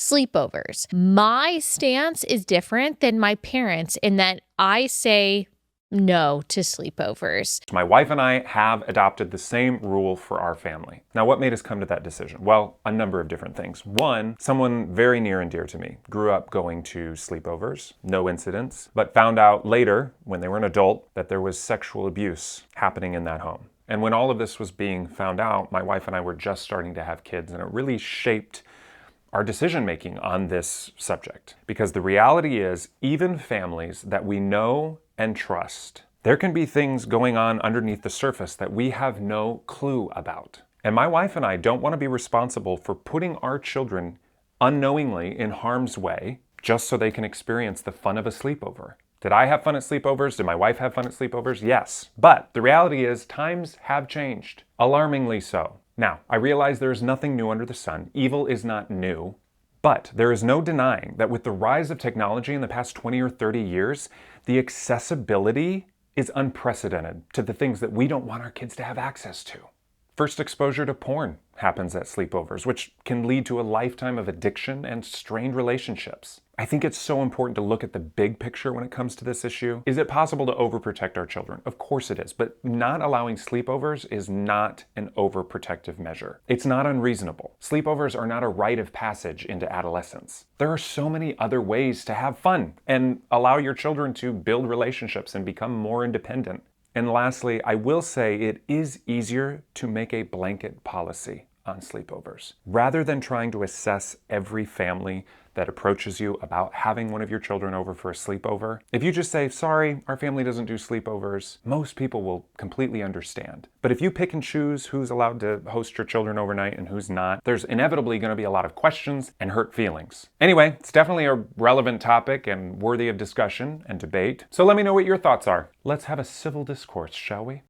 sleepovers. My stance is different than my parents in that I say no to sleepovers. My wife and I have adopted the same rule for our family. Now, what made us come to that decision? Well, a number of different things. One, someone very near and dear to me grew up going to sleepovers, no incidents, but found out later, when they were an adult, that there was sexual abuse happening in that home. And when all of this was being found out, my wife and I were just starting to have kids, and it really shaped our decision-making on this subject. Because the reality is, even families that we know and trust, there can be things going on underneath the surface that we have no clue about. And my wife and I don't want to be responsible for putting our children unknowingly in harm's way just so they can experience the fun of a sleepover. Did I have fun at sleepovers? Did my wife have fun at sleepovers? Yes. But the reality is, times have changed. Alarmingly so. Now, I realize there is nothing new under the sun. Evil is not new. But there is no denying that with the rise of technology in the past 20 or 30 years, the accessibility is unprecedented to the things that we don't want our kids to have access to. First exposure to porn happens at sleepovers, which can lead to a lifetime of addiction and strained relationships. I think it's so important to look at the big picture when it comes to this issue. Is it possible to overprotect our children? Of course it is, but not allowing sleepovers is not an overprotective measure. It's not unreasonable. Sleepovers are not a rite of passage into adolescence. There are so many other ways to have fun and allow your children to build relationships and become more independent. And lastly, I will say it is easier to make a blanket policy on sleepovers. Rather than trying to assess every family that approaches you about having one of your children over for a sleepover, if you just say, sorry, our family doesn't do sleepovers, most people will completely understand. But if you pick and choose who's allowed to host your children overnight and who's not, there's inevitably going to be a lot of questions and hurt feelings. Anyway, it's definitely a relevant topic and worthy of discussion and debate. So let me know what your thoughts are. Let's have a civil discourse, shall we?